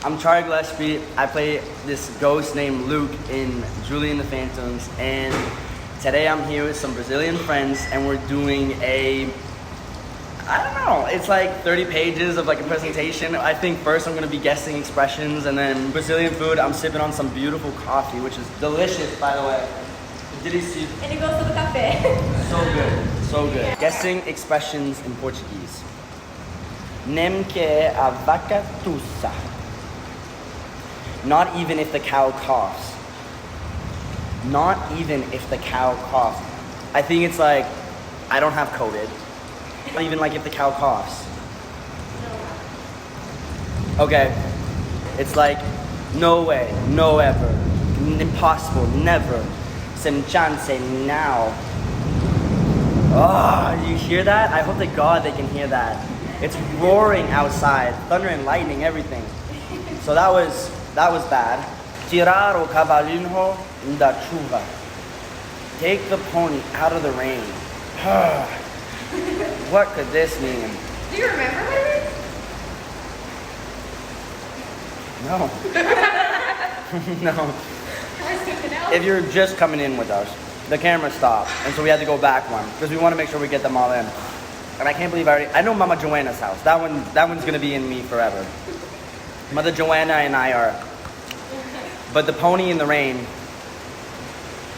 I'm Charlie Gillespie. I play this ghost named Luke in Julie and the Phantoms, and today I'm here with some Brazilian friends, and we're doing I don't know, it's like 30 pages of like a presentation. I think first I'm gonna be guessing expressions, and then Brazilian food. I'm sipping on some beautiful coffee, which is delicious, by the way. Gillespie. Ele gostou do café. So good, so good. Guessing expressions in Portuguese. Nem que a vaca tussa. Not even if the cow coughs. Not even if the cow coughs. I think it's like, I don't have COVID. Not even like if the cow coughs. Okay. It's like, no way, no ever, impossible, never, sem chance now. Oh, you hear that? I hope to God they can hear that. It's roaring outside, thunder and lightning, everything. So that was bad. Tirar o cavalinho da chuva. Take the pony out of the rain. What could this mean? Do you remember what it is? No. No. If you're just coming in with us, the camera stopped, and so we had to go back one because we want to make sure we get them all in. And I can't believe I know Mama Joanna's house. That one's gonna be in me forever. Mother Joanna and I are. But the pony in the rain.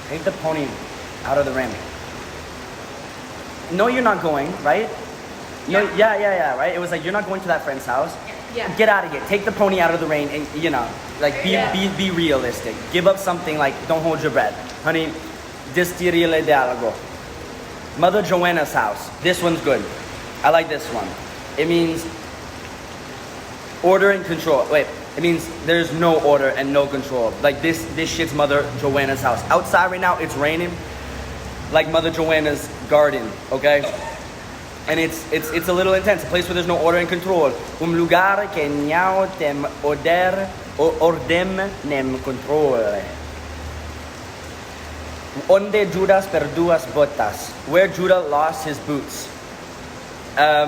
Take the pony out of the rain. No, you're not going, right? No, yeah, right? It was like, you're not going to that friend's house. Yeah. Get out of here. Take the pony out of the rain and, you know, like be realistic. Give up something like, don't hold your breath. Honey, distirile de algo. Mother Joanna's house. This one's good. I like this one. It means order and control. Wait, it means there's no order and no control. Like this shit's Mother Joanna's house. Outside right now, it's raining. Like Mother Joanna's garden, okay? And it's a little intense. A place where there's no order and control. Lugar que não tem order ordem nem controle. Onde Judas perdeu as botas. Where Judah lost his boots. I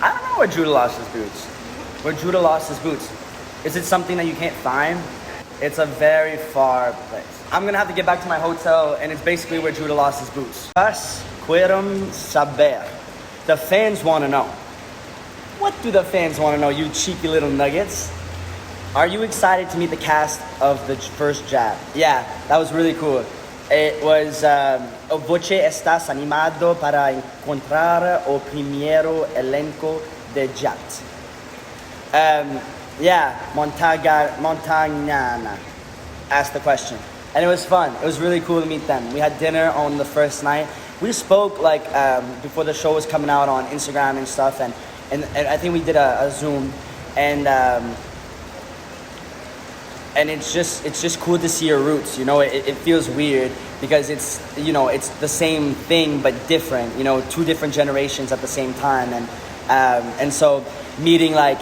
don't know where Judah lost his boots. Where Judah lost his boots. Is it something that you can't find? It's a very far place. I'm gonna have to get back to my hotel, and it's basically where Judah lost his boots. Us querem saber. The fans want to know. What do the fans want to know, you cheeky little nuggets? Are you excited to meet the cast of the first Jab? Yeah, that was really cool. It was Voce estás animado para encontrar o primeiro elenco de Jab. Yeah, Montagnana asked the question. And it was fun. It was really cool to meet them. We had dinner on the first night. We spoke like before the show was coming out on Instagram and stuff, and I think we did a Zoom, and it's just cool to see your roots. You know, it feels weird because it's, you know, it's the same thing but different. You know, two different generations at the same time, and so meeting like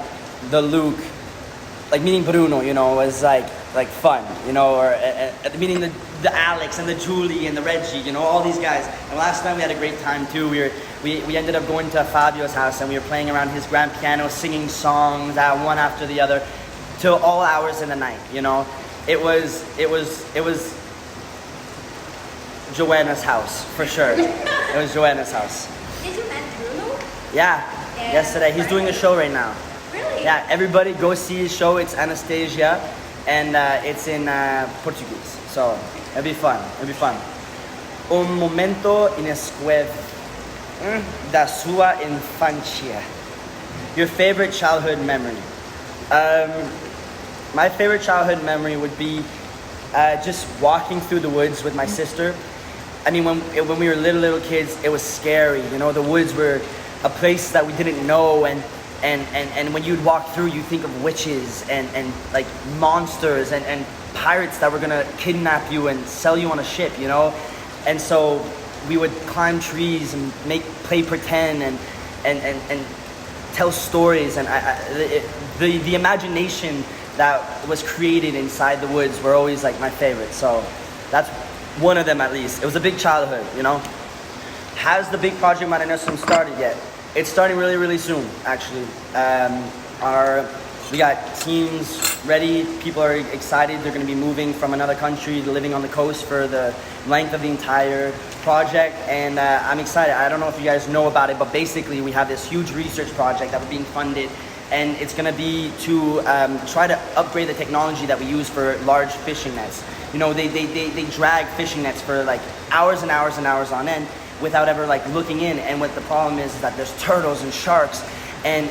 the Luke, like meeting Bruno, you know, was like fun, you know, or meeting the Alex and the Julie and the Reggie, you know, all these guys. And last night we had a great time too. We ended up going to Fabio's house, and we were playing around his grand piano, singing songs one after the other, till all hours in the night. You know, it was Joanna's house for sure. It was Joanna's house. Did you meet Bruno? Yeah, yesterday. He's doing a show right now. Really? Yeah, everybody go see his show. It's Anastasia, and it's in Portuguese. So it'll be fun. Momento inesquecível da sua infância. Your favorite childhood memory. My favorite childhood memory would be just walking through the woods with my sister. I mean, when we were little kids, it was scary. You know, the woods were a place that we didn't know, and when you'd walk through, you think of witches and like monsters and pirates that were gonna kidnap you and sell you on a ship, you know. And so we would climb trees and play pretend and tell stories, and the imagination that was created inside the woods were always like my favorite. So that's one of them at least. It was a big childhood, you know. Has the big project Maranhão started yet? It's starting really soon, actually. Our We got teams ready. People are excited. They're going to be moving from another country to living on the coast for the length of the entire project. And I'm excited. I don't know if you guys know about it, but basically we have this huge research project that we're being funded. And it's going to be to try to upgrade the technology that we use for large fishing nets. You know, they drag fishing nets for like hours and hours and hours on end without ever like looking in. And what the problem is that there's turtles and sharks and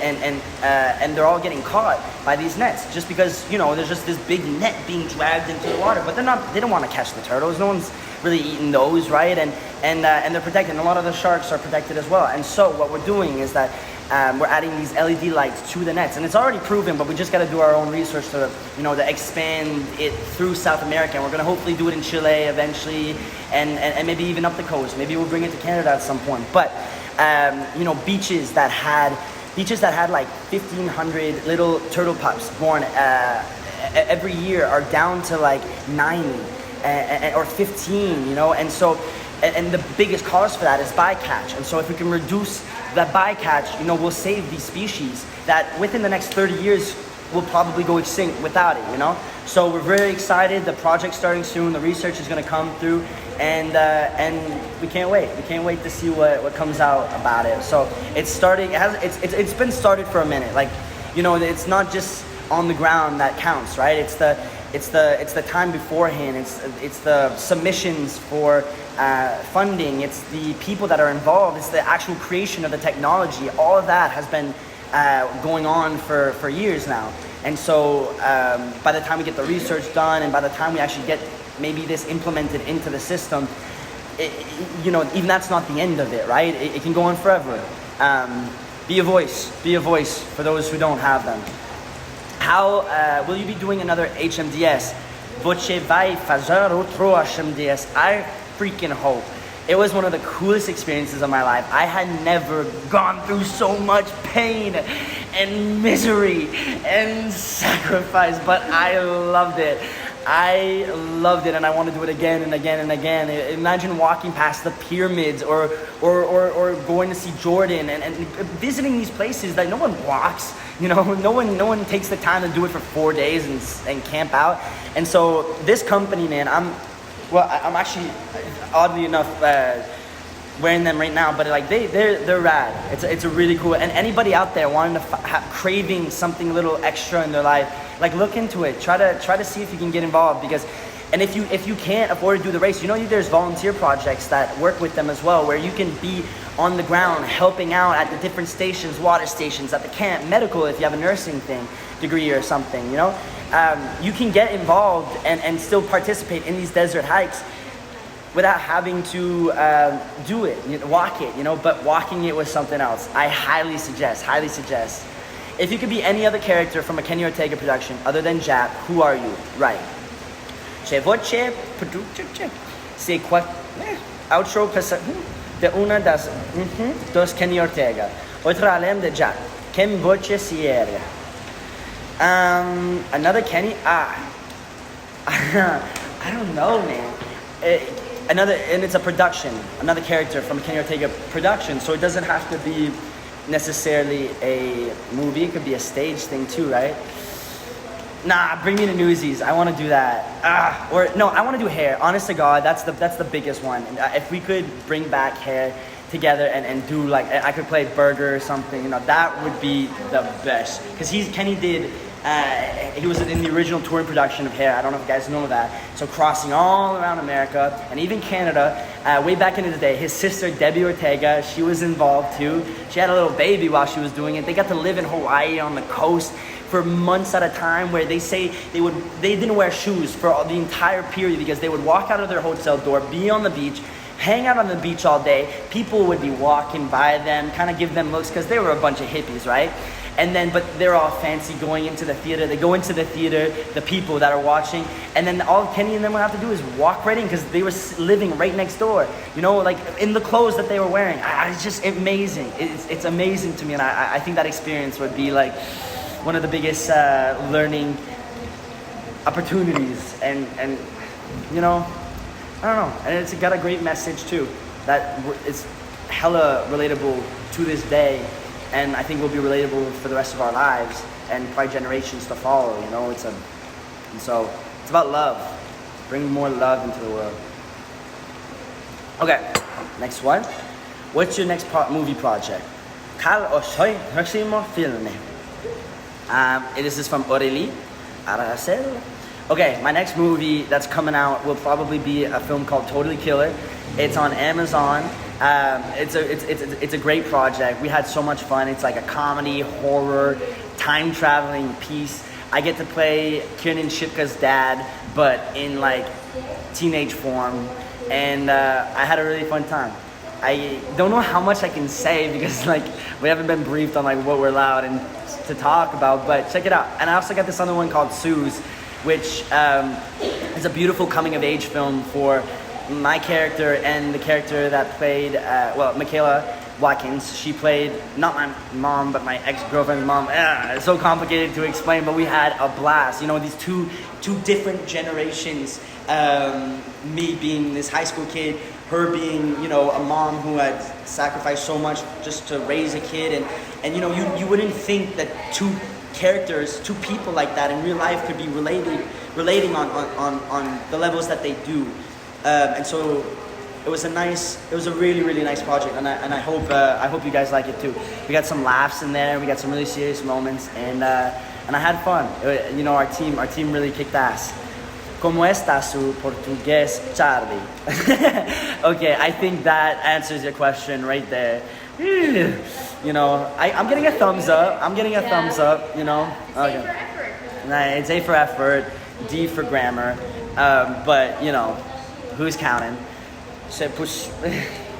they're all getting caught by these nets just because, you know, there's just this big net being dragged into the water. But they don't want to catch the turtles. No one's really eating those, right? And they're protected. And a lot of the sharks are protected as well. And so what we're doing is that we're adding these LED lights to the nets, and it's already proven, but we just got to do our own research to, you know, to expand it through South America. And we're going to hopefully do it in Chile eventually, and maybe even up the coast. Maybe we'll bring it to Canada at some point. But you know, beaches that had like 1,500 little turtle pups born every year are down to like 90 or 15, you know, and so. And the biggest cause for that is bycatch. And so if we can reduce that bycatch, you know, we'll save these species that within the next 30 years will probably go extinct without it, you know? So we're very excited. The project's starting soon. The research is going to come through. And we can't wait. We can't wait to see what comes out about it. So it's starting. It's been started for a minute. Like, you know, it's not just on the ground that counts, right? It's the time beforehand. It's the submissions for funding. It's the people that are involved. It's the actual creation of the technology. All of that has been going on for years now. And so by the time we get the research done, and by the time we actually get maybe this implemented into the system, you know, even that's not the end of it, right? It can go on forever. Be a voice for those who don't have them. How will you be doing another HMDS? Você vai fazer outro HMDS? I freaking hope. It was one of the coolest experiences of my life. I had never gone through so much pain and misery and sacrifice, but I loved it. And I want to do it again and again and again. Imagine walking past the pyramids or going to see Jordan and visiting these places that no one walks. You know, no one takes the time to do it for 4 days and camp out. And so this company, man, I'm actually oddly enough wearing them right now, but like they're rad. It's a really cool. And anybody out there wanting to craving something a little extra in their life, like look into it. Try to see if you can get involved, because. And if you can't afford to do the race, you know, there's volunteer projects that work with them as well, where you can be on the ground helping out at the different stations, water stations, at the camp, medical if you have a nursing degree or something, you know. You can get involved and still participate in these desert hikes without having to do it, walk it, you know, but walking it was something else. I highly suggest. If you could be any other character from a Kenny Ortega production other than Jap, who are you? Right. Se você se outro de una das dos Kenny Ortega, outra além de Jack, quem você seria? Another Kenny? I don't know, man. And it's a production, another character from a Kenny Ortega production, so it doesn't have to be necessarily a movie. It could be a stage thing too, right? Nah, bring me to Newsies. I want to do that. I want to do hair. Honest to God, that's the biggest one. If we could bring back hair together and do like, I could play Burger or something, you know, that would be the best. Because Kenny did, he was in the original touring production of Hair. I don't know if you guys know that. So crossing all around America and even Canada, way back into the day. His sister, Debbie Ortega, she was involved too. She had a little baby while she was doing it. They got to live in Hawaii on the coast for months at a time, where they say they didn't wear shoes for the entire period, because they would walk out of their hotel door, be on the beach, hang out on the beach all day. People would be walking by them, kind of give them looks, because they were a bunch of hippies, right? And then, but they're all fancy going into the theater. They go into the theater, the people that are watching, and then all Kenny and them would have to do is walk right in, because they were living right next door. You know, like in the clothes that they were wearing. It's just amazing. It's amazing to me, and I think that experience would be like one of the biggest learning opportunities, and you know, I don't know, and it's got a great message too that it's hella relatable to this day, and I think will be relatable for the rest of our lives. and probably generations to follow. You know, and so it's about love, bringing more love into the world. Okay, next one. What's your next movie project? Kall oss próximo filme. This is from Aurélie Aracel. Okay, my next movie that's coming out will probably be a film called Totally Killer. It's on Amazon. It's a great project. We had so much fun. It's like a comedy, horror, time traveling piece. I get to play Kiernan Shipka's dad, but in like teenage form, and I had a really fun time. I don't know how much I can say because like we haven't been briefed on like what we're allowed and to talk about, but check it out. And I also got this other one called Suze, which is a beautiful coming of age film for my character and the character that played Michaela Watkins. She played not my mom but my ex-girlfriend's mom. It's so complicated to explain, but we had a blast. You know, these two different generations, me being this high school kid, her being, you know, a mom who had sacrificed so much just to raise a kid, and you know, you wouldn't think that two people like that in real life could be relating on the levels that they do, and so it was a really, really nice project, and I hope you guys like it too. We got some laughs in there, we got some really serious moments, and I had fun. You know, our team really kicked ass. ¿Cómo está su portugués, Charlie? Okay, I think that answers your question right there. You know, I'm getting a thumbs up. Thumbs up, you know. Okay. A for effort. It's A for effort, D for grammar. But, you know, who's counting? Se pus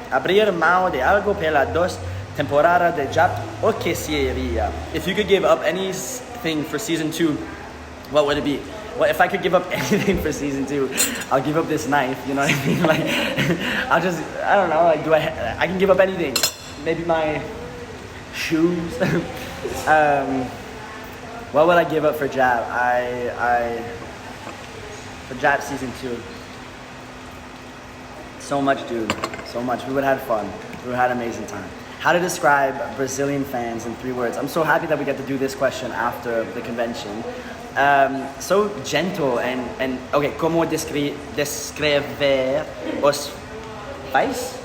abrir mão de algo pela dos temporada de Jap, o que seria? If you could give up anything for season 2, what would it be? Well, if I could give up anything for season 2, I'll give up this knife. You know what I mean? Like, I don't know. Like, I can give up anything. Maybe my shoes. What would I give up for Jab? For Jab season 2. So much, dude. So much. We would have had fun. We would have had an amazing time. How to describe Brazilian fans in 3 words? I'm so happy that we get to do this question after the convention. So gentle and okay, como descrever os fãs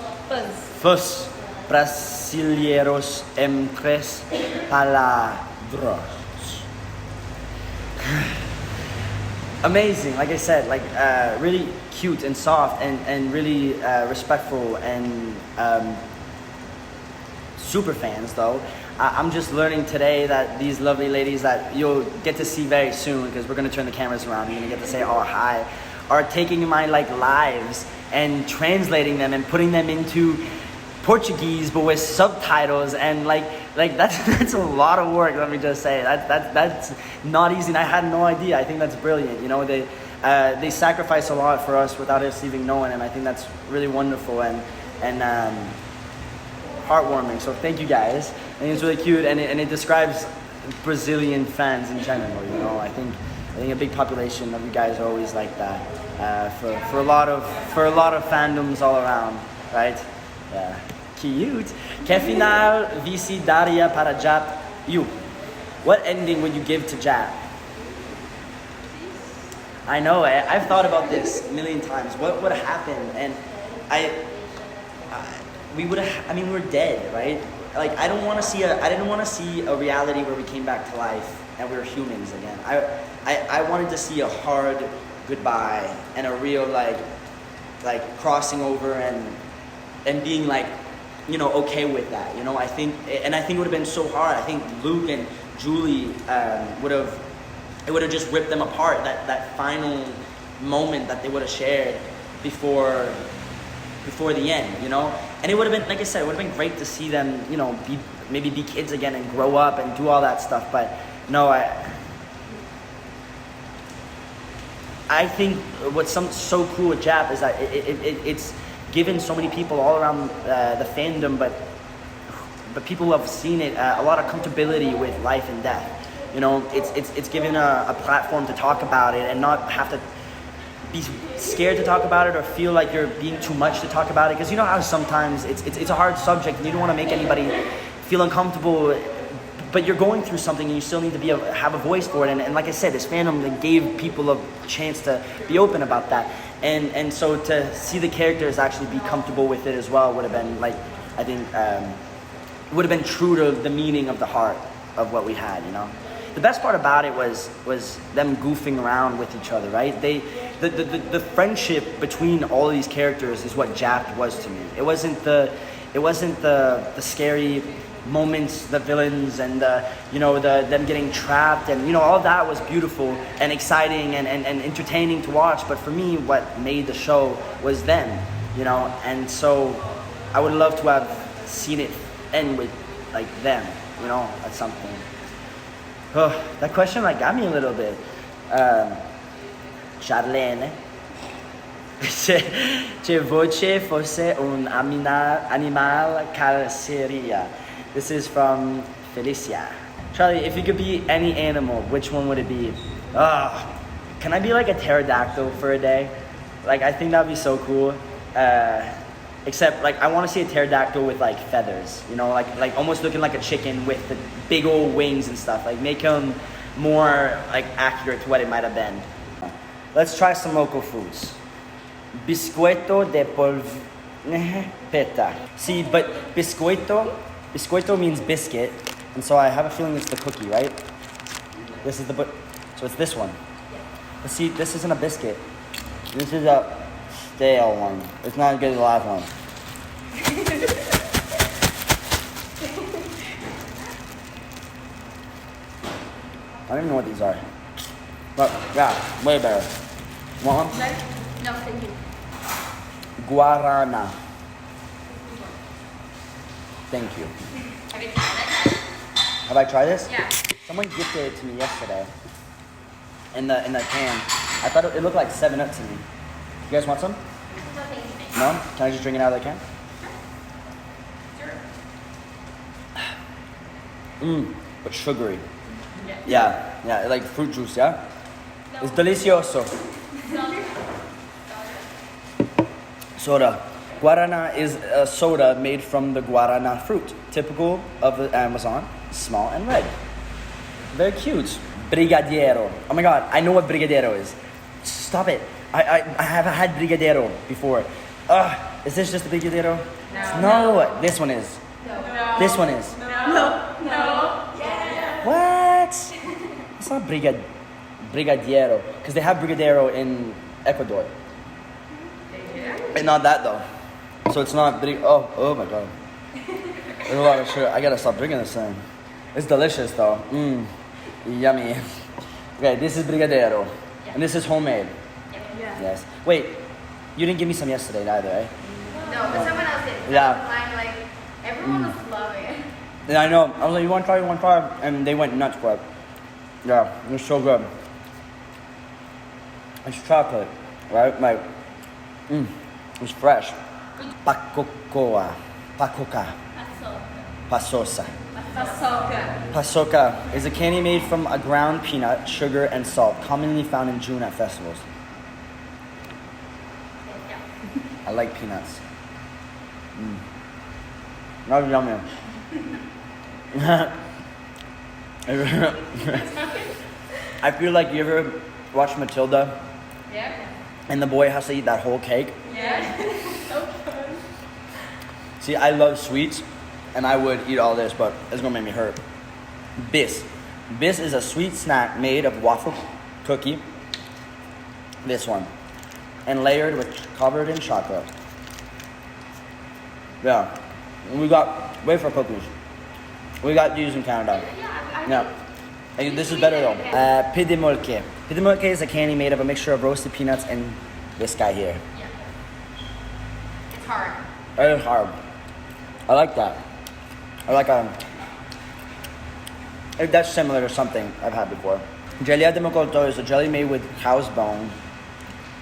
brasileiros em 3 palavras? Amazing, like I said, like really cute and soft and really respectful and super fans though. I'm just learning today that these lovely ladies that you'll get to see very soon, because we're going to turn the cameras around and you're going to get to say, oh, hi, are taking my like lives and translating them and putting them into Portuguese but with subtitles, and like that's a lot of work. Let me just say that's not easy, and I had no idea. I think that's brilliant. You know, they sacrifice a lot for us without us even knowing, and I think that's really wonderful and heartwarming. So thank you guys. I think it's really cute, and it describes Brazilian fans in general. You know, I think a big population of you guys are always like that. For a lot of fandoms all around, right? Yeah. Cute. Que final vice daria para Jap? You. What ending would you give to Jap? I know. I've thought about this a million times. What would have happened? And we would have. I mean, we're dead, right? Like I didn't want to see a reality where we came back to life and we were humans again. I wanted to see a hard goodbye and a real like crossing over and being like, you know, okay with that. You know, I think it would have been so hard. I think Luke and Julie would have just ripped them apart. That final moment that they would have shared before the end, you know. And it would have been, like I said, it would have been great to see them, you know, maybe be kids again and grow up and do all that stuff. But no, I think what's so cool with Jap is that it's given so many people all around the fandom, but people who have seen it a lot of comfortability with life and death. You know, it's given a platform to talk about it and not have to be scared to talk about it or feel like you're being too much to talk about it, because you know how sometimes it's a hard subject and you don't want to make anybody feel uncomfortable but you're going through something and you still need to have a voice for it. And like I said, this fandom that gave people a chance to be open about that. And so to see the characters actually be comfortable with it as well would have been like, I think, would have been true to the meaning of the heart of what we had, you know? The best part about it was them goofing around with each other, right? The friendship between all of these characters is what Japped was to me. It wasn't the scary moments, the villains, and them getting trapped, and all of that was beautiful and exciting and entertaining to watch. But for me, what made the show was them, and so I would love to have seen it end with like them, at some point. Oh, that question got me a little bit. Charlene, se voce fosse un animal, qual seria? This is from Felicia. Charlie, if you could be any animal, which one would it be? Can I be like a pterodactyl for a day? I think that'd be so cool. Except I want to see a pterodactyl with feathers, like almost looking like a chicken with the big old wings and stuff. Make him more accurate to what it might have been. Let's try some local foods. Biscoito de polpetta. See, but biscoito means biscuit, and so I have a feeling it's the cookie, right? This is so it's this one. But see, this isn't a biscuit. This is a stale one. It's not as good as the last one. I don't even know what these are. But yeah, way better. Want one? No, thank you. Guarana. Thank you. Have you tried it? Have I tried this? Yeah. Someone gifted it to me yesterday. In the can. I thought it looked like 7-Up to me. You guys want some? No, thank you. No? Can I just drink it out of the can? Sure. But sugary. Yeah, like fruit juice, yeah? No. It's delicioso. Soda. Guarana is a soda made from the guarana fruit, typical of the Amazon, small and red. Very cute. Brigadeiro. Oh my god, I know what brigadeiro is. Stop it. I have had brigadeiro before. Is this just a brigadeiro? No. This one is. No. This one is. No. Yeah. What? It's not brigadiero, because they have brigadeiro in Ecuador. And not that though. So it's not oh my god. There's a lot of sugar. I gotta stop drinking this thing. It's delicious though. Yummy. Okay, this is brigadeiro. Yeah. And this is homemade. Yeah. Yes. Wait, you didn't give me some yesterday either, right? No, but someone else did. Yeah. Everyone was loving it. Yeah, I know. I was like, you want to try? And they went nuts for it. Yeah, it was so good. It's chocolate, right? It's fresh. Pacoca. Pasosa. Pasoca is a candy made from a ground peanut, sugar, and salt, commonly found in June at festivals. I like peanuts. Not yummy. I feel like you ever watch Matilda? Yeah. And the boy has to eat that whole cake? Yeah. So fun. See, I love sweets, and I would eat all this, but it's gonna make me hurt. Bis. Bis is a sweet snack made of waffle cookie. This one. And covered in chocolate. Yeah. We got wafer cookies. We got these in Canada. Yeah. And this is better though. Pidimolke. Pidimolke is a candy made of a mixture of roasted peanuts and this guy here. Yeah. It's hard. It is hard. I like that. That's similar to something I've had before. Gelia de mocolto is a jelly made with cow's bone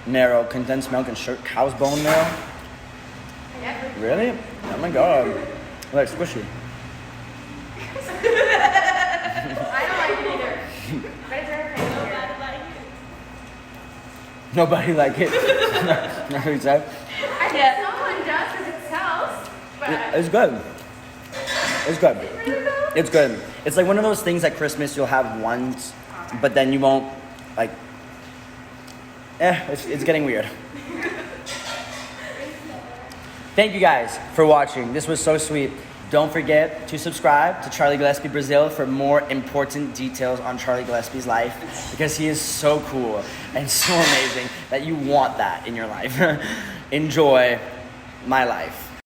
marrow, condensed milk, and cow's bone marrow. Really? Oh my god. Like squishy. I don't like it either. But it's very favorite. Nobody like it. That's what you said? I think someone does because it sells. But It's good. It's good. It's good. It's like one of those things at Christmas you'll have once, but then you won't, like, it's getting weird. Thank you guys for watching. This was so sweet. Don't forget to subscribe to Charlie Gillespie Brazil for more important details on Charlie Gillespie's life, because he is so cool and so amazing that you want that in your life. Enjoy my life.